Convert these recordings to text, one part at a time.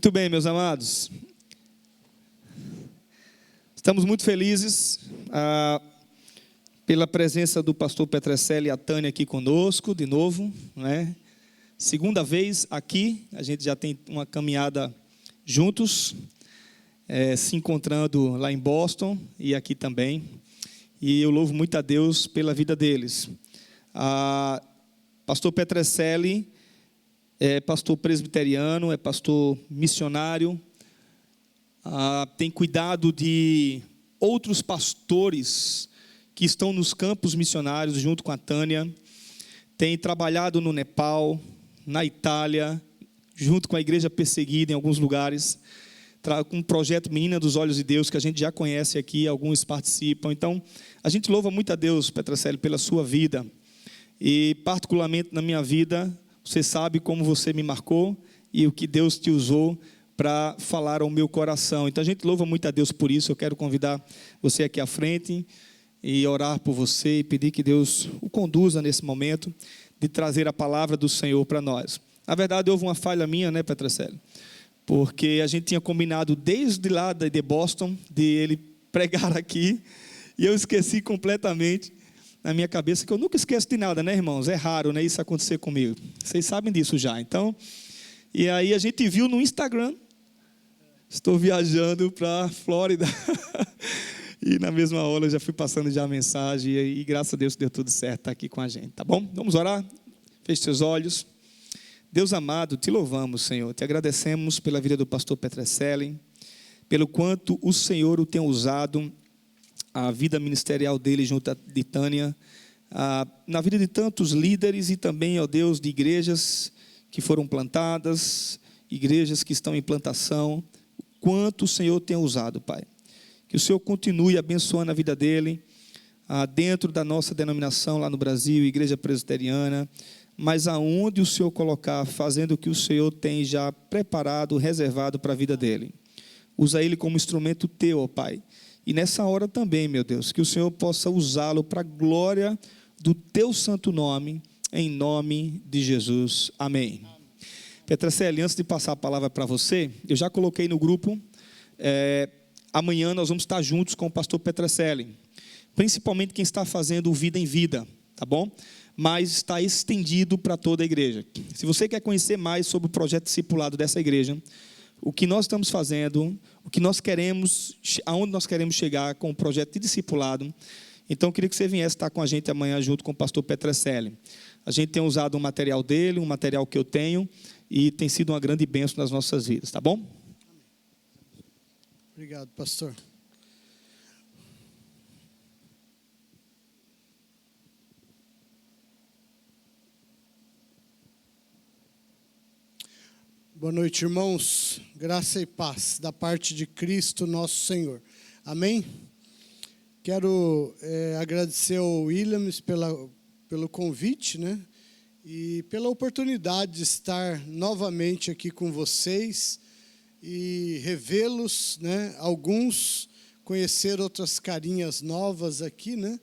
Muito bem, meus amados. Estamos muito felizes pela presença do pastor Petrecelli e a Tânia aqui conosco, de novo, né? Segunda vez aqui, a gente já tem uma caminhada juntos, se encontrando lá em Boston e aqui também. E eu louvo muito a Deus pela vida deles. Pastor Petrecelli é pastor presbiteriano, é pastor missionário, tem cuidado de outros pastores que estão nos campos missionários junto com a Tânia, tem trabalhado no Nepal, na Itália, junto com a igreja perseguida em alguns lugares, com um projeto Menina dos Olhos de Deus, que a gente já conhece aqui, alguns participam. Então, a gente louva muito a Deus, Petrecelli, pela sua vida, e particularmente na minha vida, você sabe como você me marcou e o que Deus te usou para falar ao meu coração. Então a gente louva muito a Deus por isso. Eu quero convidar você aqui à frente e orar por você e pedir que Deus o conduza nesse momento de trazer a palavra do Senhor para nós. Na verdade, houve uma falha minha, né, Petrecelli? Porque a gente tinha combinado desde lá de Boston, de ele pregar aqui, e eu esqueci completamente na minha cabeça, que eu nunca esqueço de nada, né, irmãos? É raro, né, isso acontecer comigo. Vocês sabem disso já. Então, e aí a gente viu no Instagram, estou viajando para a Flórida, e na mesma hora eu já fui passando já a mensagem, e graças a Deus deu tudo certo, está aqui com a gente, tá bom? Vamos orar? Feche seus olhos. Deus amado, te louvamos, Senhor, te agradecemos pela vida do pastor Petrecelli, pelo quanto o Senhor o tem usado, a vida ministerial dele junto de Tânia, na vida de tantos líderes e também, ó Deus, de igrejas que foram plantadas, igrejas que estão em plantação, quanto o Senhor tem usado, Pai. Que o Senhor continue abençoando a vida dele, dentro da nossa denominação lá no Brasil, Igreja Presbiteriana, mas aonde o Senhor colocar, fazendo o que o Senhor tem já preparado, reservado para a vida dele. Usa ele como instrumento teu, ó Pai. E nessa hora também, meu Deus, que o Senhor possa usá-lo para a glória do teu santo nome, em nome de Jesus. Amém. Petrecelli, antes de passar a palavra para você, eu já coloquei no grupo, amanhã nós vamos estar juntos com o pastor Petrecelli, principalmente quem está fazendo o Vida em Vida, tá bom? Mas está estendido para toda a igreja. Se você quer conhecer mais sobre o projeto discipulado dessa igreja, o que nós estamos fazendo, o que nós queremos, aonde nós queremos chegar com o projeto de discipulado. Então, eu queria que você viesse estar com a gente amanhã junto com o pastor Petrecelli. A gente tem usado um material dele, um material que eu tenho, e tem sido uma grande bênção nas nossas vidas, tá bom? Obrigado, pastor. Boa noite, irmãos. Graça e paz da parte de Cristo, nosso Senhor. Amém? Quero agradecer ao Williams pelo convite, né? E pela oportunidade de estar novamente aqui com vocês e revê-los, né? Alguns conhecer outras carinhas novas aqui, né?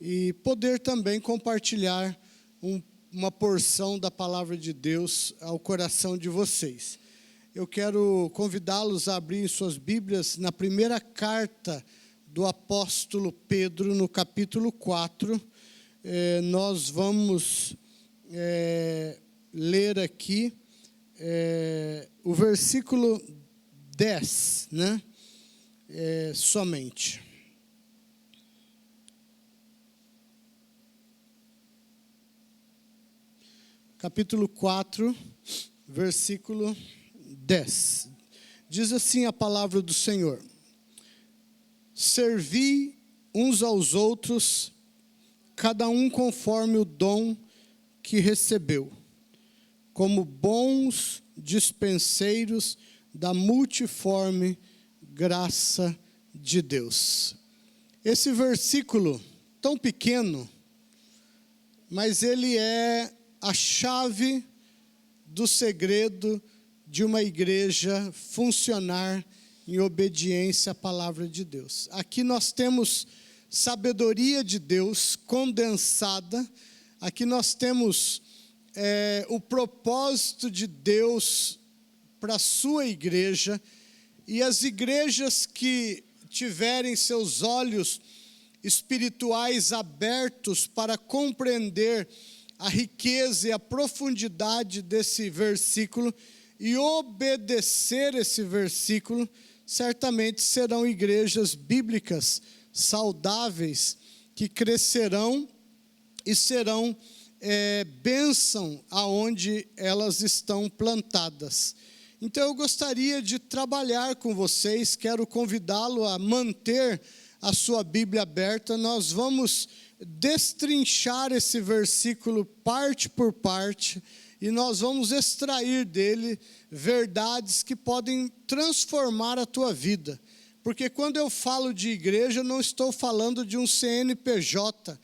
E poder também compartilhar uma porção da palavra de Deus ao coração de vocês. Eu quero convidá-los a abrir suas Bíblias na primeira carta do apóstolo Pedro, no capítulo 4. Nós vamos ler aqui o versículo 10, né? Somente. Capítulo 4, versículo 10. Diz assim a palavra do Senhor: servi uns aos outros, cada um conforme o dom que recebeu, como bons dispenseiros da multiforme graça de Deus. Esse versículo, tão pequeno, mas ele é a chave do segredo de uma igreja funcionar em obediência à palavra de Deus. Aqui nós temos sabedoria de Deus condensada, aqui nós temos o propósito de Deus para a sua igreja, e as igrejas que tiverem seus olhos espirituais abertos para compreender a riqueza e a profundidade desse versículo e obedecer esse versículo, certamente serão igrejas bíblicas, saudáveis, que crescerão e serão bênção aonde elas estão plantadas. Então eu gostaria de trabalhar com vocês, quero convidá-lo a manter a sua Bíblia aberta. Nós vamos destrinchar esse versículo parte por parte e nós vamos extrair dele verdades que podem transformar a tua vida. Porque quando eu falo de igreja, eu não estou falando de um CNPJ,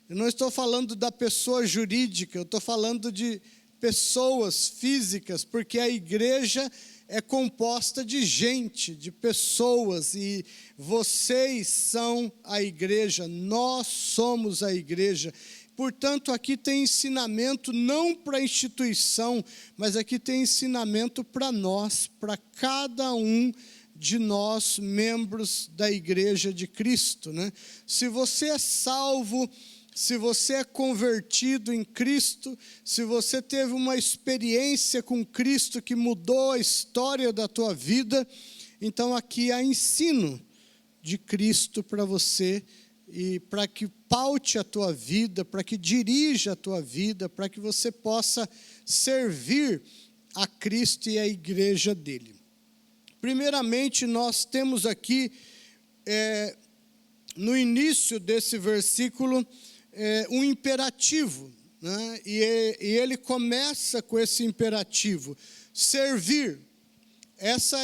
eu não estou falando da pessoa jurídica, eu estou falando de pessoas físicas, porque a igreja é composta de gente, de pessoas, e vocês são a igreja, nós somos a igreja. Portanto, aqui tem ensinamento não para a instituição, mas aqui tem ensinamento para nós, para cada um de nós, membros da igreja de Cristo, né? Se você é salvo, se você é convertido em Cristo, se você teve uma experiência com Cristo que mudou a história da tua vida, então aqui há ensino de Cristo para você, e para que paute a tua vida, para que dirija a tua vida, para que você possa servir a Cristo e a igreja dele. Primeiramente, nós temos aqui, no início desse versículo, um imperativo, né? E ele começa com esse imperativo, servir. Essa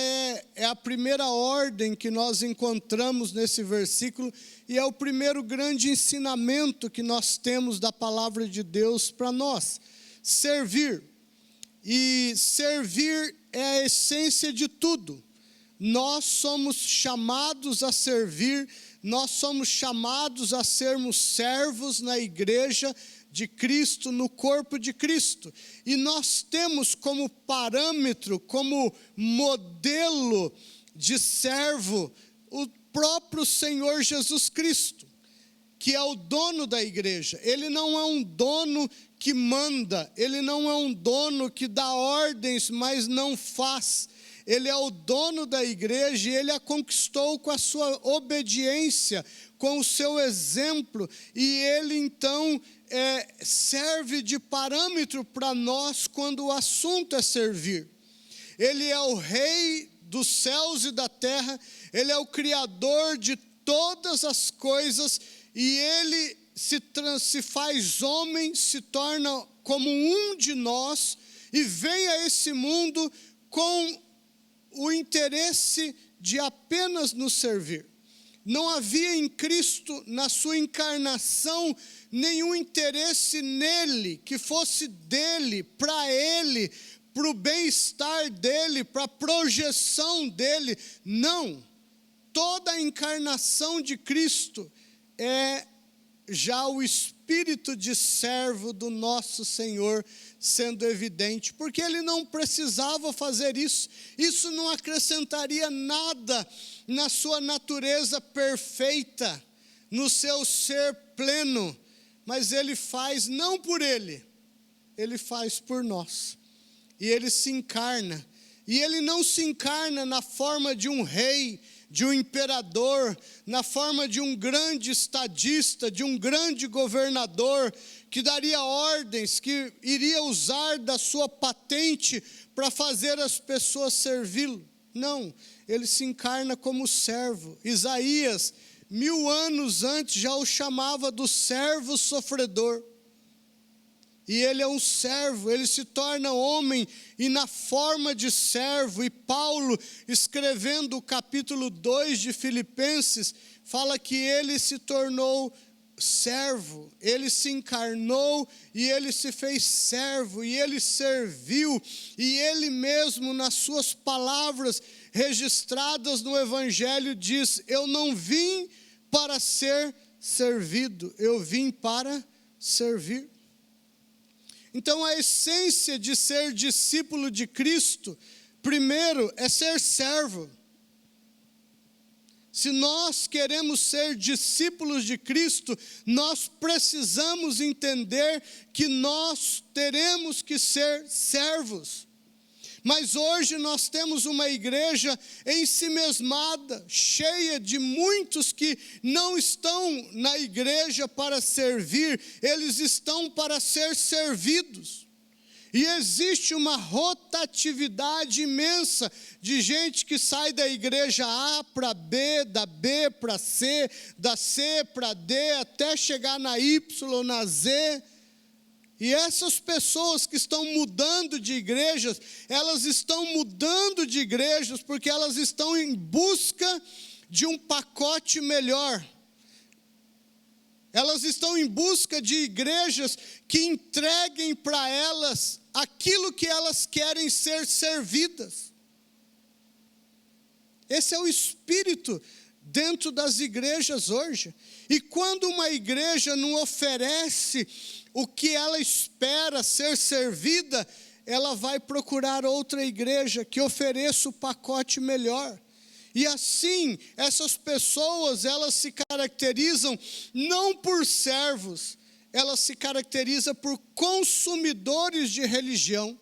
é a primeira ordem que nós encontramos nesse versículo, e é o primeiro grande ensinamento que nós temos da palavra de Deus para nós. Servir. E servir é a essência de tudo. Nós somos chamados a servir, nós somos chamados a sermos servos na igreja de Cristo, no corpo de Cristo. E nós temos como parâmetro, como modelo de servo, o próprio Senhor Jesus Cristo, que é o dono da igreja. Ele não é um dono que manda, ele não é um dono que dá ordens, mas não faz. Ele é o dono da igreja e ele a conquistou com a sua obediência, com o seu exemplo, e ele então serve de parâmetro para nós quando o assunto é servir. Ele é o rei dos céus e da terra, ele é o criador de todas as coisas, e ele se faz homem, se torna como um de nós, e vem a esse mundo com o interesse de apenas nos servir. Não havia em Cristo, na sua encarnação, nenhum interesse nele, que fosse dele, para ele, para o bem-estar dele, para a projeção dele. Não. Toda a encarnação de Cristo é já o espírito de servo do nosso Senhor sendo evidente, porque ele não precisava fazer isso. Isso não acrescentaria nada na sua natureza perfeita, no seu ser pleno, mas ele faz não por ele faz por nós. E ele se encarna, e ele não se encarna na forma de um rei, de um imperador, na forma de um grande estadista, de um grande governador, que daria ordens, que iria usar da sua patente para fazer as pessoas servi-lo. Não, ele se encarna como servo. Isaías, 1000 anos antes, já o chamava do servo sofredor. E ele é um servo, ele se torna homem e na forma de servo. E Paulo, escrevendo o capítulo 2 de Filipenses, fala que ele se tornou servo, ele se encarnou e ele se fez servo, e ele serviu, e ele mesmo, nas suas palavras registradas no Evangelho, diz: eu não vim para ser servido, eu vim para servir. Então a essência de ser discípulo de Cristo primeiro é ser servo. Se nós queremos ser discípulos de Cristo, nós precisamos entender que nós teremos que ser servos. Mas hoje nós temos uma igreja ensimesmada, cheia de muitos que não estão na igreja para servir, eles estão para ser servidos. E existe uma rotatividade imensa de gente que sai da igreja A para B, da B para C, da C para D, até chegar na Y, na Z. E essas pessoas que estão mudando de igrejas, elas estão mudando de igrejas porque elas estão em busca de um pacote melhor. Elas estão em busca de igrejas que entreguem para elas aquilo que elas querem ser servidas. Esse é o espírito dentro das igrejas hoje. E quando uma igreja não oferece o que ela espera ser servida, ela vai procurar outra igreja que ofereça o pacote melhor. E assim, essas pessoas, elas se caracterizam não por servos, elas se caracterizam por consumidores de religião.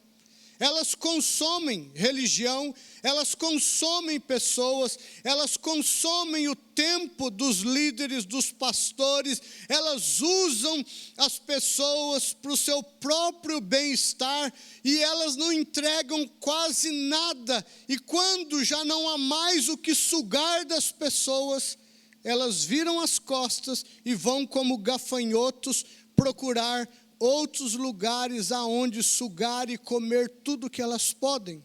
Elas consomem religião, elas consomem pessoas, elas consomem o tempo dos líderes, dos pastores, elas usam as pessoas para o seu próprio bem-estar e elas não entregam quase nada. E quando já não há mais o que sugar das pessoas, elas viram as costas e vão como gafanhotos procurar outros lugares aonde sugar e comer tudo que elas podem.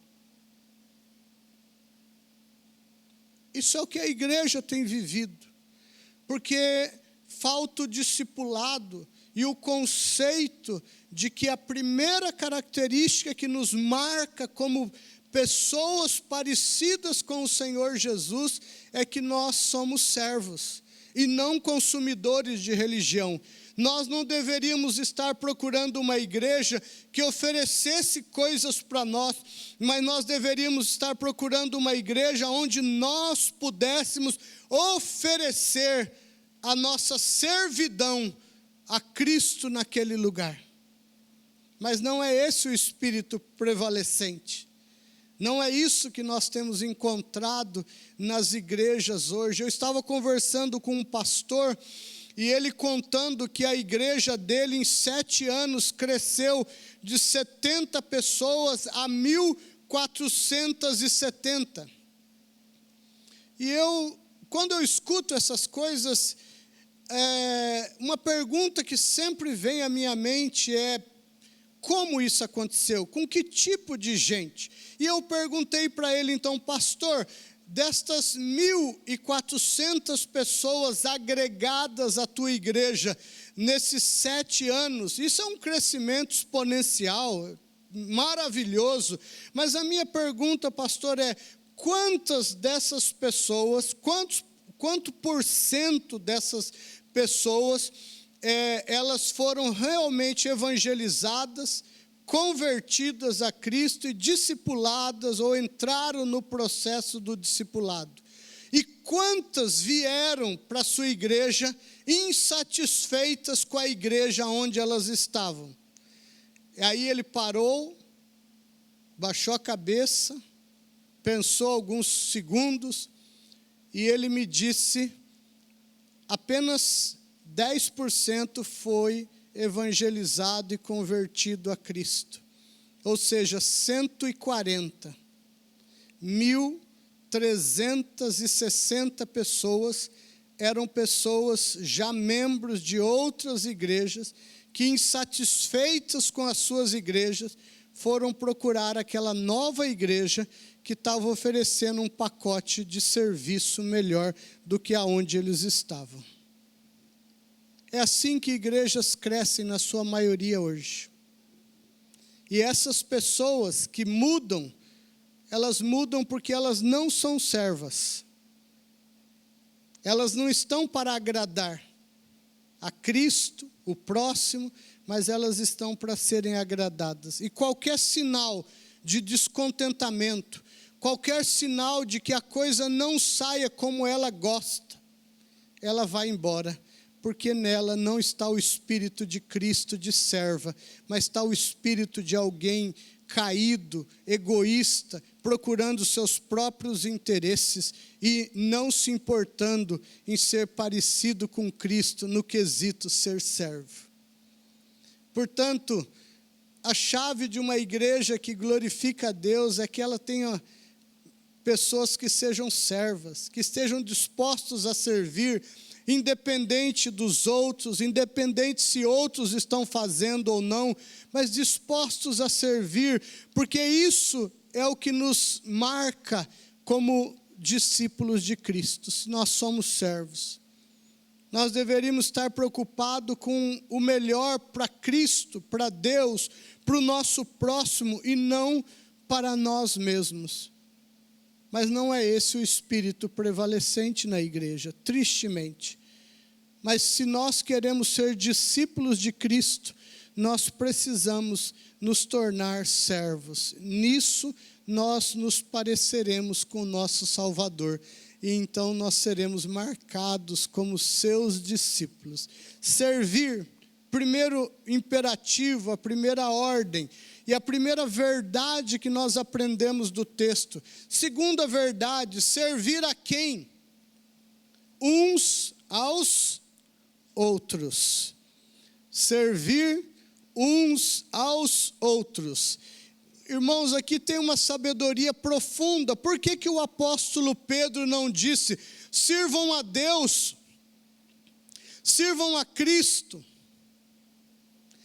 Isso é o que a igreja tem vivido, porque falta o discipulado e o conceito de que a primeira característica que nos marca como pessoas parecidas com o Senhor Jesus é que nós somos servos e não consumidores de religião. Nós não deveríamos estar procurando uma igreja que oferecesse coisas para nós, mas nós deveríamos estar procurando uma igreja onde nós pudéssemos oferecer a nossa servidão a Cristo naquele lugar. Mas não é esse o espírito prevalecente. Não é isso que nós temos encontrado nas igrejas hoje. Eu estava conversando com um pastor e ele contando que a igreja dele em 7 anos cresceu de 70 pessoas a 1.470. E quando eu escuto essas coisas, uma pergunta que sempre vem à minha mente é: como isso aconteceu? Com que tipo de gente? E eu perguntei para ele então: pastor, destas 1.400 pessoas agregadas à tua igreja nesses 7 anos, isso é um crescimento exponencial, maravilhoso, mas a minha pergunta, pastor, é: quantas dessas pessoas, quanto por cento dessas pessoas, elas foram realmente evangelizadas, convertidas a Cristo e discipuladas ou entraram no processo do discipulado? E quantas vieram para a sua igreja insatisfeitas com a igreja onde elas estavam? E aí ele parou, baixou a cabeça, pensou alguns segundos e ele me disse: apenas 10% foi evangelizado e convertido a Cristo. Ou seja, 140. 1.360 pessoas eram pessoas já membros de outras igrejas que, insatisfeitas com as suas igrejas, foram procurar aquela nova igreja que estava oferecendo um pacote de serviço melhor do que aonde eles estavam. É assim que igrejas crescem na sua maioria hoje. E essas pessoas que mudam, elas mudam porque elas não são servas. Elas não estão para agradar a Cristo, o próximo, mas elas estão para serem agradadas. E qualquer sinal de descontentamento, qualquer sinal de que a coisa não saia como ela gosta, ela vai embora, porque nela não está o espírito de Cristo de serva, mas está o espírito de alguém caído, egoísta, procurando seus próprios interesses e não se importando em ser parecido com Cristo no quesito ser servo. Portanto, a chave de uma igreja que glorifica a Deus é que ela tenha pessoas que sejam servas, que estejam dispostos a servir, independente dos outros, independente se outros estão fazendo ou não, mas dispostos a servir, porque isso é o que nos marca como discípulos de Cristo, se nós somos servos. Nós deveríamos estar preocupados com o melhor para Cristo, para Deus, para o nosso próximo e não para nós mesmos. Mas não é esse o espírito prevalecente na igreja, tristemente. Mas se nós queremos ser discípulos de Cristo, nós precisamos nos tornar servos. Nisso nós nos pareceremos com o nosso Salvador. E então nós seremos marcados como seus discípulos. Servir, primeiro imperativo, a primeira ordem. E a primeira verdade que nós aprendemos do texto. Segunda verdade, servir a quem? Uns aos outros. Servir uns aos outros. Irmãos, aqui tem uma sabedoria profunda. Por que o apóstolo Pedro não disse, sirvam a Deus, sirvam a Cristo,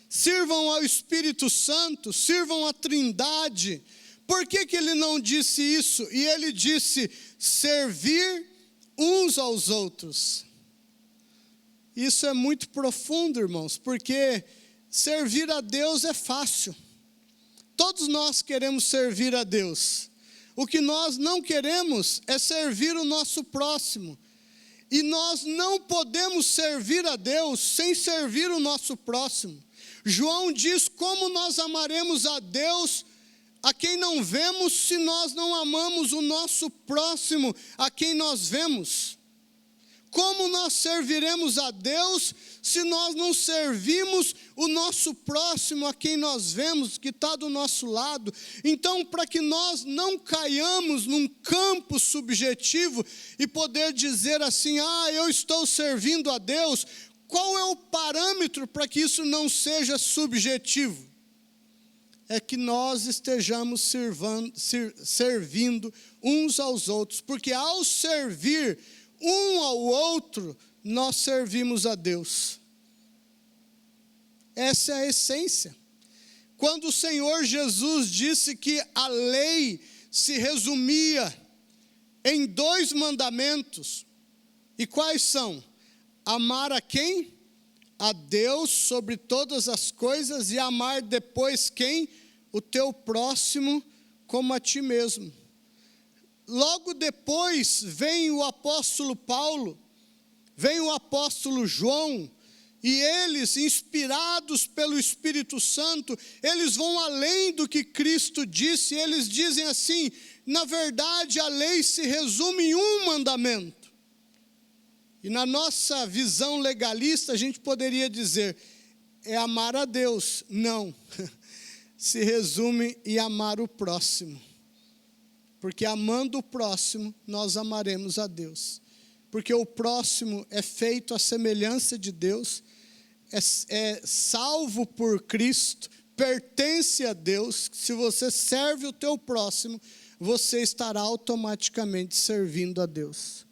sirvam ao Espírito Santo, sirvam à Trindade? Por que ele não disse isso? E ele disse, servir uns aos outros. Isso é muito profundo, irmãos, porque servir a Deus é fácil. Todos nós queremos servir a Deus. O que nós não queremos é servir o nosso próximo. E nós não podemos servir a Deus sem servir o nosso próximo. João diz como nós amaremos a Deus a quem não vemos se nós não amamos o nosso próximo a quem nós vemos. Como nós serviremos a Deus se nós não servimos o nosso próximo a quem nós vemos, que está do nosso lado? Então, para que nós não caiamos num campo subjetivo e poder dizer assim, eu estou servindo a Deus, qual é o parâmetro para que isso não seja subjetivo? É que nós estejamos servindo uns aos outros, porque ao servir um ao outro, nós servimos a Deus. Essa é a essência. Quando o Senhor Jesus disse que a lei se resumia em 2 mandamentos, e quais são? Amar a quem? A Deus sobre todas as coisas e amar depois quem? O teu próximo como a ti mesmo. Logo depois vem o apóstolo Paulo, vem o apóstolo João, e eles, inspirados pelo Espírito Santo, eles vão além do que Cristo disse, eles dizem assim, na verdade a lei se resume em um mandamento. E na nossa visão legalista a gente poderia dizer, é amar a Deus. Não, se resume em amar o próximo. Porque amando o próximo, nós amaremos a Deus. Porque o próximo é feito à semelhança de Deus, é salvo por Cristo, pertence a Deus. Se você serve o teu próximo, você estará automaticamente servindo a Deus.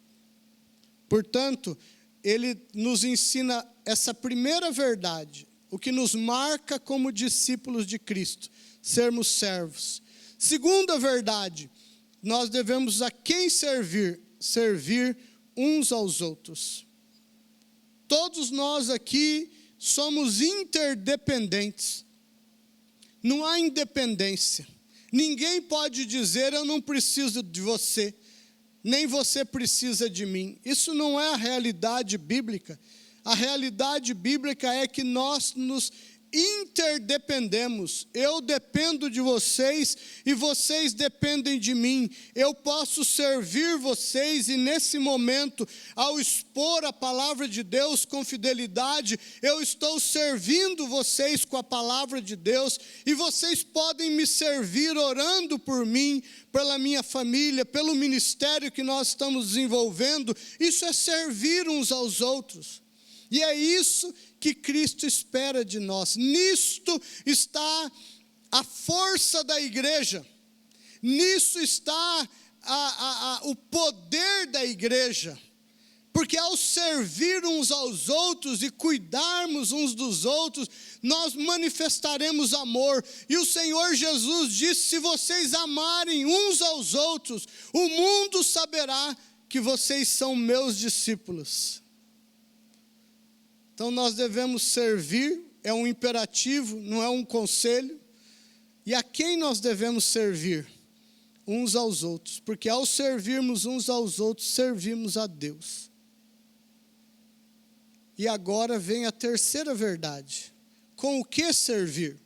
Portanto, ele nos ensina essa primeira verdade, o que nos marca como discípulos de Cristo, sermos servos. Segunda verdade, nós devemos a quem servir? Servir uns aos outros. Todos nós aqui somos interdependentes. Não há independência. Ninguém pode dizer, eu não preciso de você, nem você precisa de mim. Isso não é a realidade bíblica. A realidade bíblica é que nós nos interdependemos. Eu dependo de vocês e vocês dependem de mim. Eu posso servir vocês e nesse momento, ao expor a palavra de Deus com fidelidade, eu estou servindo vocês com a palavra de Deus e vocês podem me servir orando por mim, pela minha família, pelo ministério que nós estamos desenvolvendo. Isso é servir uns aos outros. E é isso que Cristo espera de nós. Nisto está a força da igreja. Nisso está o poder da igreja. Porque ao servir uns aos outros e cuidarmos uns dos outros, nós manifestaremos amor. E o Senhor Jesus disse: se vocês amarem uns aos outros, o mundo saberá que vocês são meus discípulos. Então nós devemos servir, é um imperativo, não é um conselho. E a quem nós devemos servir? Uns aos outros, porque ao servirmos uns aos outros, servimos a Deus. E agora vem a terceira verdade. Com o que servir?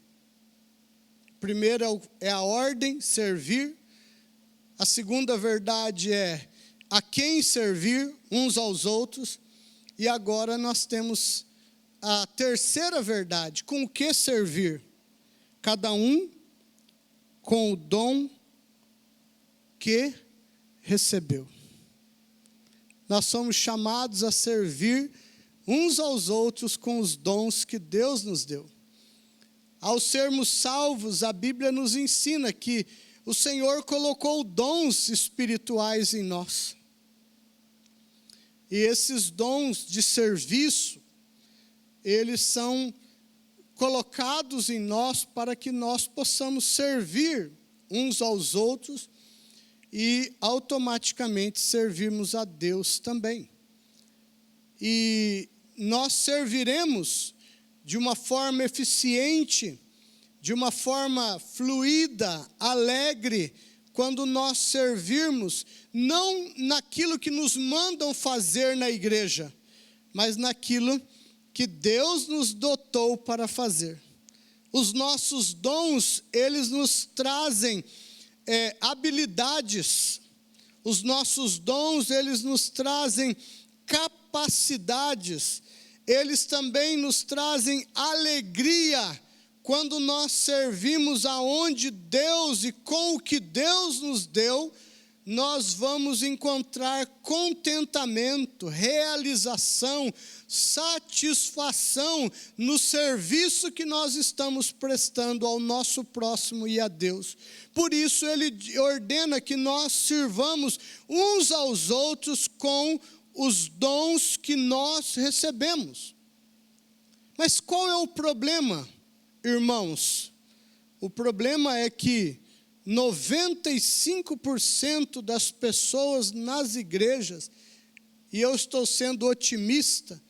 Primeiro é a ordem, servir. A segunda verdade é a quem servir, uns aos outros. E agora nós temos a terceira verdade, com o que servir? Cada um com o dom que recebeu. Nós somos chamados a servir uns aos outros com os dons que Deus nos deu. Ao sermos salvos, a Bíblia nos ensina que o Senhor colocou dons espirituais em nós. E esses dons de serviço, eles são colocados em nós para que nós possamos servir uns aos outros e automaticamente servirmos a Deus também. E nós serviremos de uma forma eficiente, de uma forma fluida, alegre, quando nós servirmos, não naquilo que nos mandam fazer na igreja, mas naquilo que Deus nos dotou para fazer. Os nossos dons, eles nos trazem habilidades. Os nossos dons, eles nos trazem capacidades. Eles também nos trazem alegria quando nós servimos aonde Deus e com o que Deus nos deu. Nós vamos encontrar contentamento, realização, satisfação no serviço que nós estamos prestando ao nosso próximo e a Deus. Por isso ele ordena que nós sirvamos uns aos outros com os dons que nós recebemos. Mas qual é o problema, irmãos? O problema é que 95% das pessoas nas igrejas, e eu estou sendo otimista,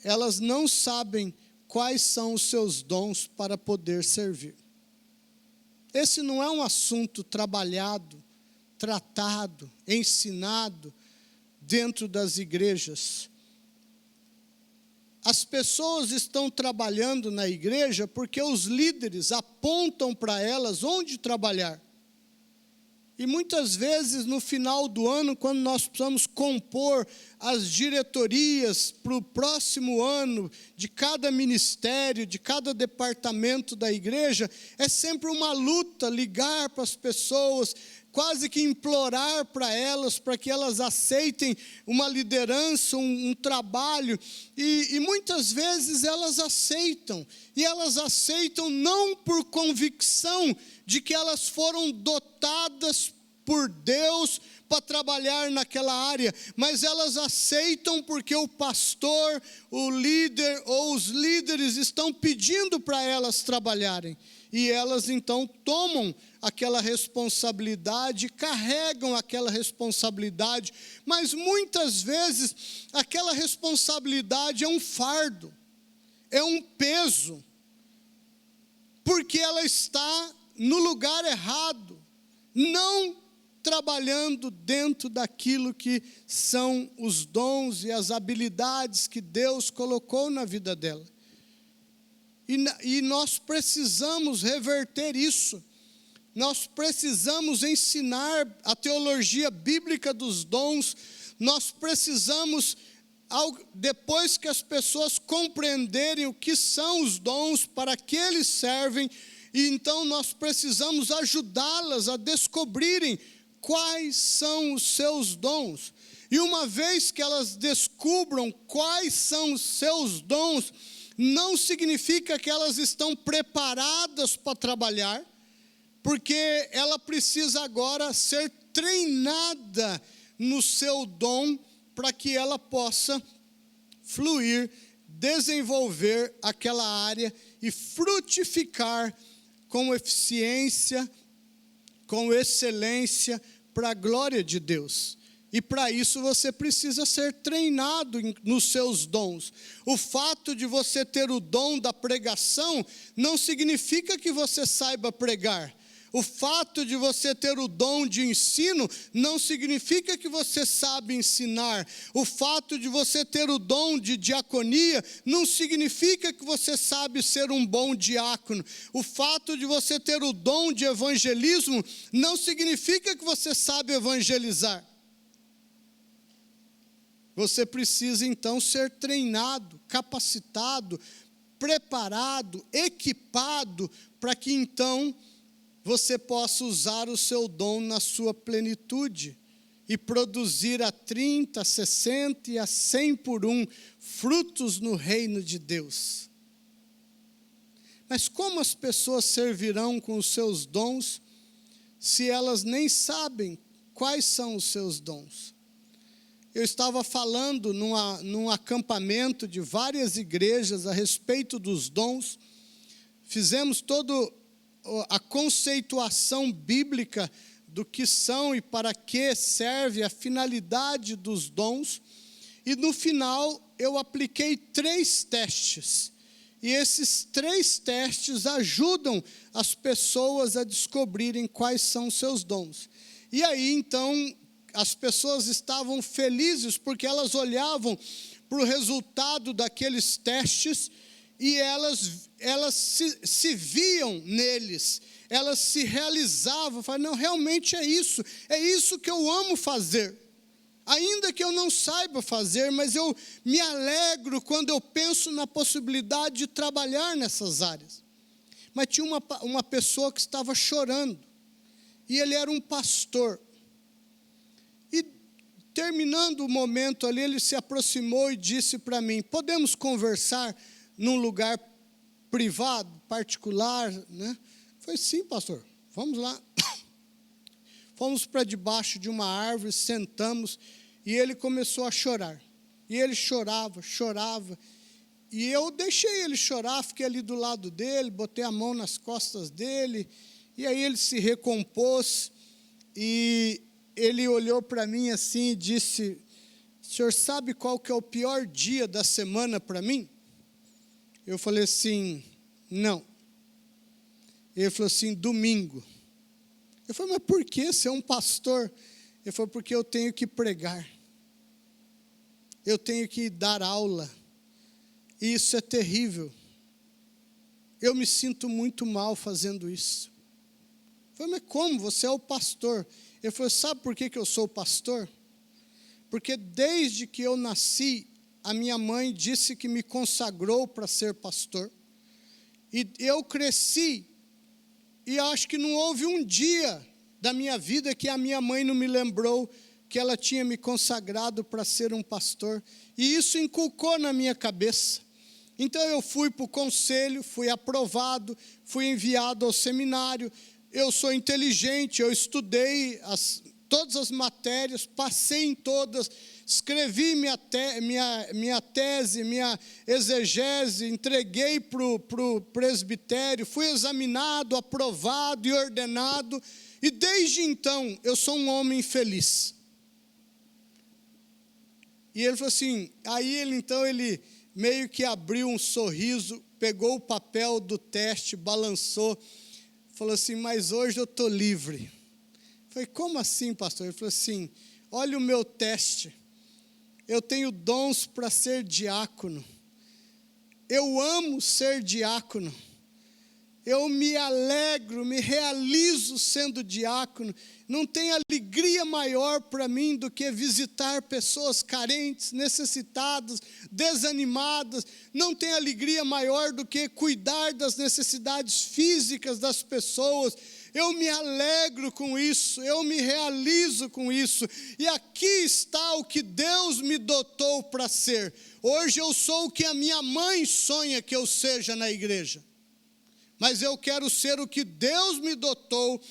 elas não sabem quais são os seus dons para poder servir. Esse não é um assunto trabalhado, tratado, ensinado dentro das igrejas. As pessoas estão trabalhando na igreja porque os líderes apontam para elas onde trabalhar. E muitas vezes no final do ano, quando nós precisamos compor as diretorias para o próximo ano, de cada ministério, de cada departamento da igreja, é sempre uma luta ligar para as pessoas, quase que implorar para elas, para que elas aceitem uma liderança, um trabalho, e muitas vezes elas aceitam, e elas aceitam não por convicção de que elas foram dotadas por Deus para trabalhar naquela área, mas elas aceitam porque o pastor, o líder ou os líderes estão pedindo para elas trabalharem. E elas então tomam aquela responsabilidade, carregam aquela responsabilidade, mas muitas vezes aquela responsabilidade é um fardo, é um peso, porque ela está no lugar errado, não trabalhando dentro daquilo que são os dons e as habilidades que Deus colocou na vida dela. E nós precisamos reverter isso. Nós precisamos ensinar a teologia bíblica dos dons. Nós precisamos, depois que as pessoas compreenderem o que são os dons, para que eles servem, e então nós precisamos ajudá-las a descobrirem quais são os seus dons. E uma vez que elas descubram quais são os seus dons, não significa que elas estão preparadas para trabalhar, porque ela precisa agora ser treinada no seu dom para que ela possa fluir, desenvolver aquela área e frutificar com eficiência, com excelência, para a glória de Deus. E para isso você precisa ser treinado nos seus dons. O fato de você ter o dom da pregação não significa que você saiba pregar. O fato de você ter o dom de ensino não significa que você sabe ensinar. O fato de você ter o dom de diaconia não significa que você sabe ser um bom diácono. O fato de você ter o dom de evangelismo não significa que você sabe evangelizar. Você precisa então ser treinado, capacitado, preparado, equipado, para que então você possa usar o seu dom na sua plenitude e produzir a 30, a 60 e a 100 por um frutos no reino de Deus. Mas como as pessoas servirão com os seus dons se elas nem sabem quais são os seus dons? Eu estava falando num acampamento de várias igrejas a respeito dos dons. Fizemos toda a conceituação bíblica do que são e para que serve a finalidade dos dons. E no final eu apliquei 3 testes. E esses 3 testes ajudam as pessoas a descobrirem quais são os seus dons. E aí então as pessoas estavam felizes porque elas olhavam para o resultado daqueles testes e elas se viam neles, elas se realizavam, falavam, não, realmente é isso que eu amo fazer. Ainda que eu não saiba fazer, mas eu me alegro quando eu penso na possibilidade de trabalhar nessas áreas. Mas tinha uma pessoa que estava chorando, e ele era um pastor. E terminando o momento ali, ele se aproximou e disse para mim, podemos conversar num lugar privado, particular, né? Eu falei, sim, pastor, vamos lá. Fomos para debaixo de uma árvore, sentamos, e ele começou a chorar. E ele chorava, e eu deixei ele chorar, fiquei ali do lado dele, botei a mão nas costas dele, e aí ele se recompôs, e ele olhou para mim assim e disse, o senhor sabe qual que é o pior dia da semana para mim? Eu falei assim, não. Ele falou assim, domingo. Eu falei, mas por que? Você é um pastor? Ele falou, porque eu tenho que pregar. Eu tenho que dar aula. E isso é terrível. Eu me sinto muito mal fazendo isso. Eu falei, mas como? Você é o pastor. Ele falou, sabe por que eu sou pastor? Porque desde que eu nasci, a minha mãe disse que me consagrou para ser pastor. E eu cresci, e acho que não houve um dia da minha vida que a minha mãe não me lembrou que ela tinha me consagrado para ser um pastor. E isso inculcou na minha cabeça. Então eu fui para o conselho, fui aprovado, fui enviado ao seminário. Eu sou inteligente, eu estudei todas as matérias, passei em todas, escrevi minha tese, minha exegese, entreguei para o presbitério, fui examinado, aprovado e ordenado, e desde então eu sou um homem feliz. E ele falou assim, aí ele meio que abriu um sorriso, pegou o papel do teste, balançou, falou assim, mas hoje eu estou livre. Eu falei, como assim, pastor? Ele falou assim, olha o meu teste, eu tenho dons para ser diácono, eu amo ser diácono. Eu me alegro, me realizo sendo diácono. Não tem alegria maior para mim do que visitar pessoas carentes, necessitadas, desanimadas. Não tem alegria maior do que cuidar das necessidades físicas das pessoas. Eu me alegro com isso, eu me realizo com isso. E aqui está o que Deus me dotou para ser. Hoje eu sou o que a minha mãe sonha que eu seja na igreja. Mas eu quero ser o que Deus me dotou.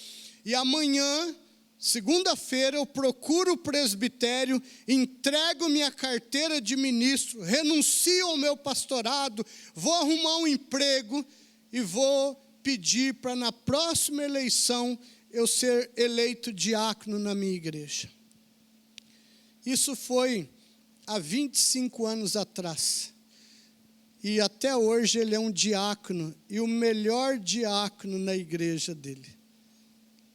E amanhã, segunda-feira, eu procuro o presbitério, entrego minha carteira de ministro, renuncio ao meu pastorado, vou arrumar um emprego e vou pedir para na próxima eleição eu ser eleito diácono na minha igreja. Isso foi há 25 anos atrás. E até hoje ele é um diácono, e o melhor diácono na igreja dele.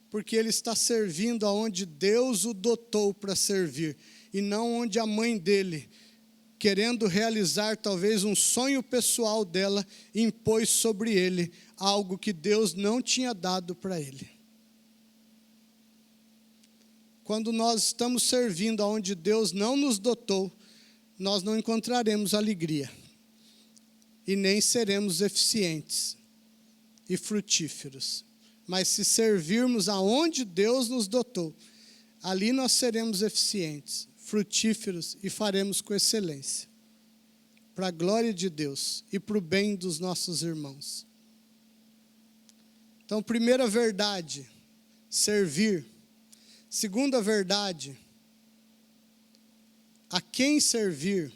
Porque ele está servindo aonde Deus o dotou para servir, e não onde a mãe dele, querendo realizar talvez um sonho pessoal dela, impôs sobre ele algo que Deus não tinha dado para ele. Quando nós estamos servindo aonde Deus não nos dotou, nós não encontraremos alegria. E nem seremos eficientes e frutíferos. Mas se servirmos aonde Deus nos dotou, ali nós seremos eficientes, frutíferos e faremos com excelência. Para a glória de Deus e para o bem dos nossos irmãos. Então, primeira verdade, servir. Segunda verdade, a quem servir,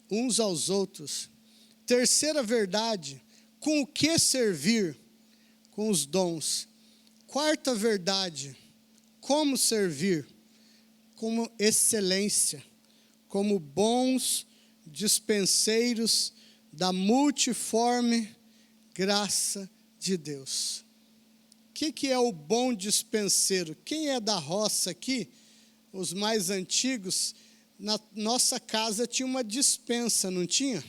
uns aos outros. Terceira verdade, com o que servir? Com os dons. Quarta verdade, como servir? Como excelência, como bons dispenseiros da multiforme graça de Deus. O que é o bom dispenseiro? Quem é da roça aqui, os mais antigos, na nossa casa tinha uma despensa, não tinha?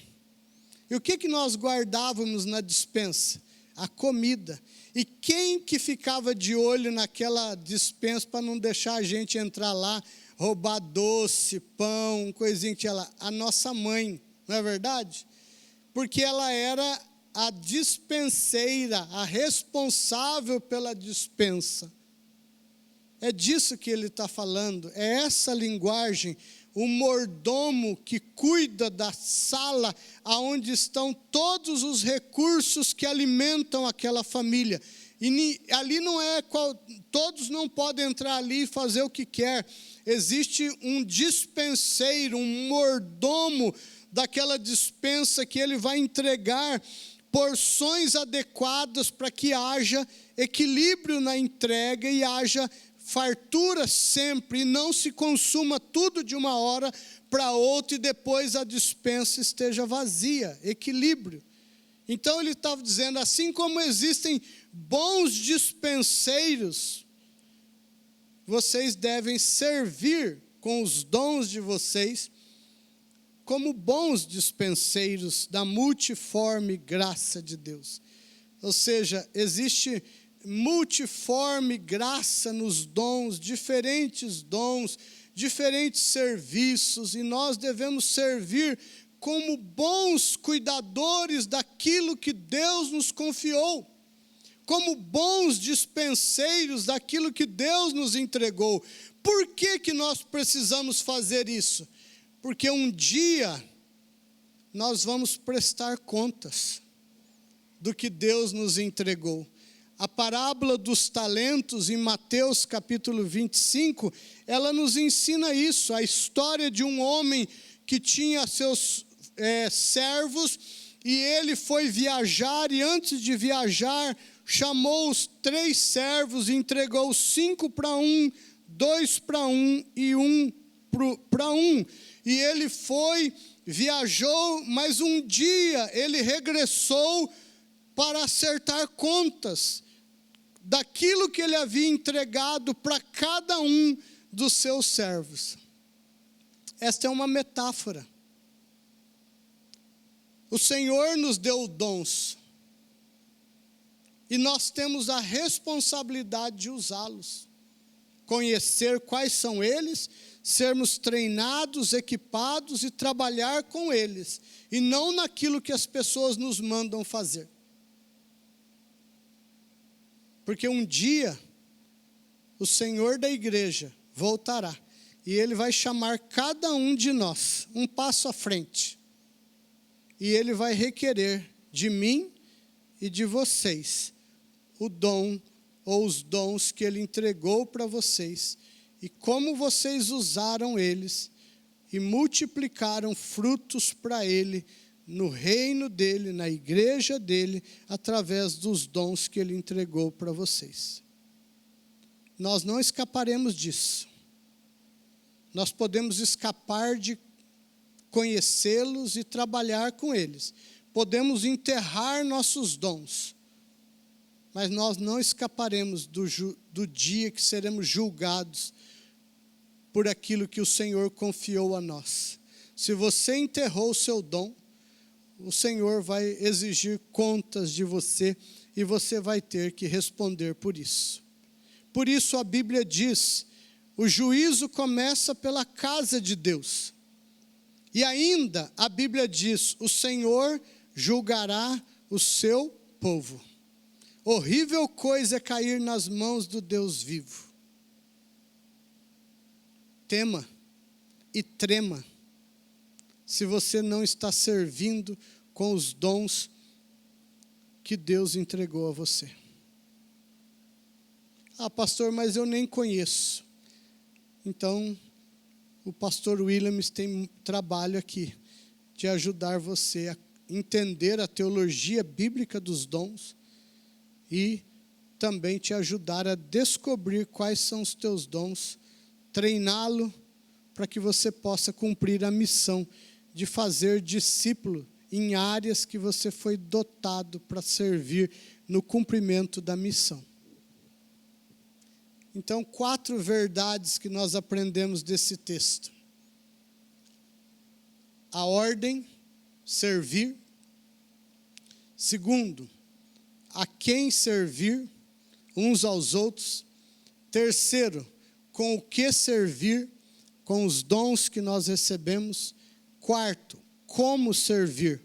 E o que nós guardávamos na despensa? A comida. E quem que ficava de olho naquela despensa para não deixar a gente entrar lá, roubar doce, pão, coisinha que tinha lá? A nossa mãe, não é verdade? Porque ela era a dispenseira, a responsável pela despensa. É disso que ele está falando, é essa linguagem. O mordomo que cuida da sala onde estão todos os recursos que alimentam aquela família. E ali não é, todos não podem entrar ali e fazer o que quer. Existe um dispenseiro, um mordomo daquela despensa que ele vai entregar porções adequadas para que haja equilíbrio na entrega e haja fartura sempre, e não se consuma tudo de uma hora para outra e depois a despensa esteja vazia. Equilíbrio. Então ele estava dizendo, assim como existem bons dispenseiros, vocês devem servir com os dons de vocês como bons dispenseiros da multiforme graça de Deus. Ou seja, existe multiforme graça nos dons, diferentes serviços, e nós devemos servir como bons cuidadores daquilo que Deus nos confiou, como bons dispenseiros daquilo que Deus nos entregou. Por que nós precisamos fazer isso? Porque um dia nós vamos prestar contas do que Deus nos entregou. A parábola dos talentos, em Mateus capítulo 25, ela nos ensina isso, a história de um homem que tinha seus servos, e ele foi viajar, e antes de viajar, chamou os 3 servos, e entregou 5 para um, 2 para um e 1 para um. E ele foi, viajou, mas um dia ele regressou para acertar contas daquilo que ele havia entregado para cada um dos seus servos. Esta é uma metáfora. O Senhor nos deu dons. E nós temos a responsabilidade de usá-los. Conhecer quais são eles, sermos treinados, equipados e trabalhar com eles. E não naquilo que as pessoas nos mandam fazer. Porque um dia, o Senhor da igreja voltará. E Ele vai chamar cada um de nós, um passo à frente. E Ele vai requerer de mim e de vocês o dom ou os dons que Ele entregou para vocês. E como vocês usaram eles e multiplicaram frutos para Ele, no reino dEle, na igreja dEle, através dos dons que Ele entregou para vocês. Nós não escaparemos disso. Nós podemos escapar de conhecê-los e trabalhar com eles. Podemos enterrar nossos dons. Mas nós não escaparemos do dia que seremos julgados por aquilo que o Senhor confiou a nós. Se você enterrou o seu dom, o Senhor vai exigir contas de você e você vai ter que responder por isso. Por isso a Bíblia diz, o juízo começa pela casa de Deus. E ainda a Bíblia diz, o Senhor julgará o seu povo. Horrível coisa é cair nas mãos do Deus vivo. Tema e trema se você não está servindo com os dons que Deus entregou a você. Ah, pastor, mas eu nem conheço. Então, o pastor Williams tem trabalho aqui de ajudar você a entender a teologia bíblica dos dons e também te ajudar a descobrir quais são os teus dons, treiná-lo para que você possa cumprir a missão de fazer discípulo em áreas que você foi dotado para servir no cumprimento da missão. Então, 4 verdades que nós aprendemos desse texto. A ordem, servir. Segundo, a quem servir, uns aos outros. Terceiro, com o que servir, com os dons que nós recebemos. Quarto, como servir,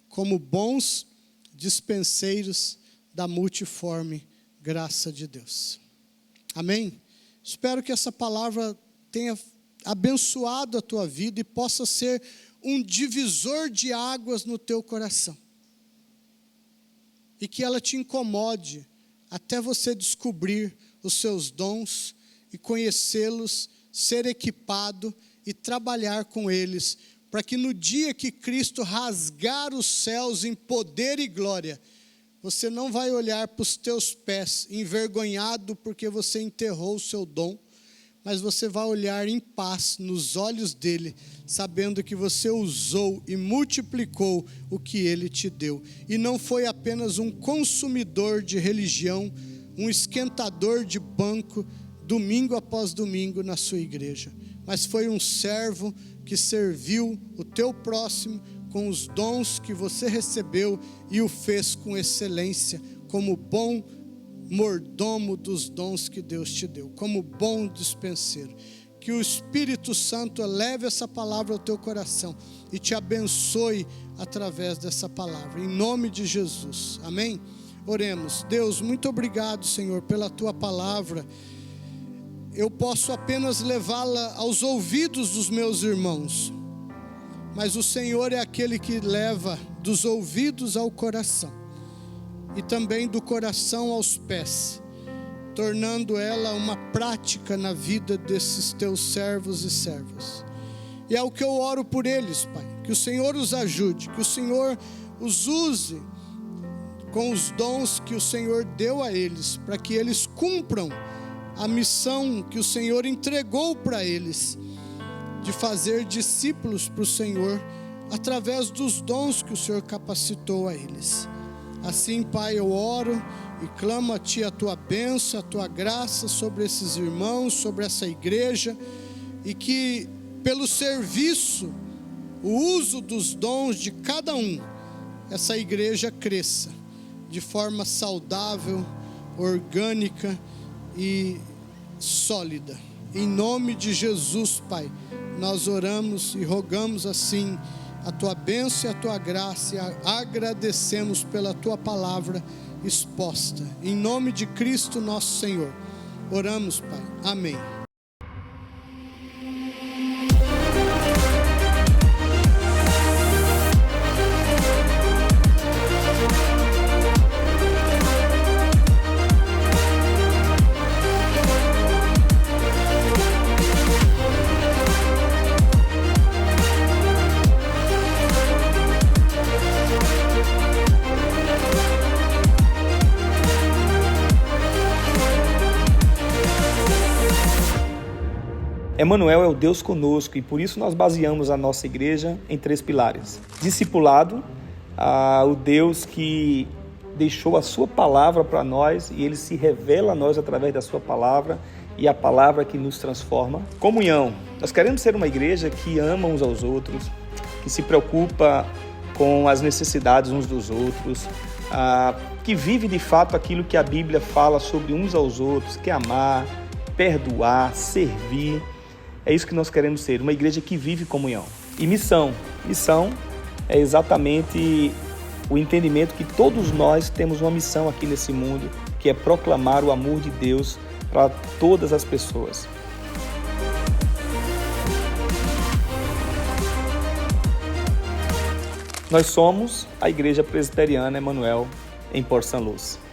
como bons dispenseiros da multiforme graça de Deus. Amém? Espero que essa palavra tenha abençoado a tua vida e possa ser um divisor de águas no teu coração. E que ela te incomode até você descobrir os seus dons e conhecê-los, ser equipado e trabalhar com eles, para que no dia que Cristo rasgar os céus em poder e glória, você não vai olhar para os teus pés envergonhado porque você enterrou o seu dom, mas você vai olhar em paz nos olhos dele, sabendo que você usou e multiplicou o que ele te deu. E não foi apenas um consumidor de religião, um esquentador de banco, domingo após domingo na sua igreja, mas foi um servo que serviu o teu próximo com os dons que você recebeu e o fez com excelência, como bom mordomo dos dons que Deus te deu, como bom dispenseiro. Que o Espírito Santo leve essa palavra ao teu coração e te abençoe através dessa palavra, em nome de Jesus, amém? Oremos. Deus, muito obrigado, Senhor, pela tua palavra. Eu posso apenas levá-la aos ouvidos dos meus irmãos, mas o Senhor é aquele que leva dos ouvidos ao coração e também do coração aos pés, tornando ela uma prática na vida desses teus servos e servas. E é o que eu oro por eles, Pai, que o Senhor os ajude, que o Senhor os use com os dons que o Senhor deu a eles, para que eles cumpram a missão que o Senhor entregou para eles, de fazer discípulos para o Senhor, através dos dons que o Senhor capacitou a eles. Assim, Pai, eu oro e clamo a Ti a Tua bênção, a Tua graça sobre esses irmãos, sobre essa igreja, e que pelo serviço, o uso dos dons de cada um, essa igreja cresça de forma saudável, orgânica e sólida. Em nome de Jesus, Pai, nós oramos e rogamos assim a Tua bênção e a Tua graça e agradecemos pela Tua palavra exposta. Em nome de Cristo nosso Senhor, oramos, Pai. Amém. Emmanuel é o Deus conosco e por isso nós baseamos a nossa igreja em 3 pilares. Discipulado, o Deus que deixou a sua palavra para nós e Ele se revela a nós através da sua palavra e a palavra que nos transforma. Comunhão, nós queremos ser uma igreja que ama uns aos outros, que se preocupa com as necessidades uns dos outros, que vive de fato aquilo que a Bíblia fala sobre uns aos outros, que é amar, perdoar, servir. É isso que nós queremos ser, uma igreja que vive comunhão. E missão. Missão é exatamente o entendimento que todos nós temos uma missão aqui nesse mundo, que é proclamar o amor de Deus para todas as pessoas. Nós somos a Igreja Presbiteriana Emmanuel em Port St. Lucie.